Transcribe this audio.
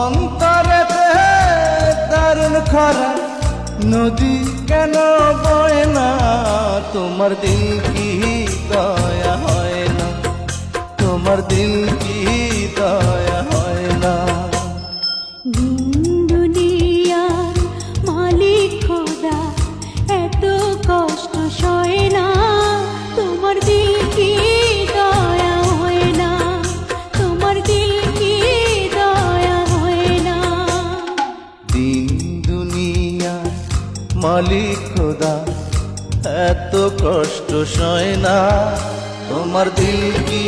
অন্তরেতে দারুণ খরা নদী কেন বয় না, তোমার দিল কি দয়া হয় না, তোমার দিল কি দয়া হয় না। দুনিয়ার মালিক খোদা এত কষ্ট সয় না, তোমার দিল কি দয়া হয় না, তোমার দিল কি দয়া হয় না। দিন দুনিয়ার মালিক খোদা এত কষ্ট সয় না, তোমার দিল কি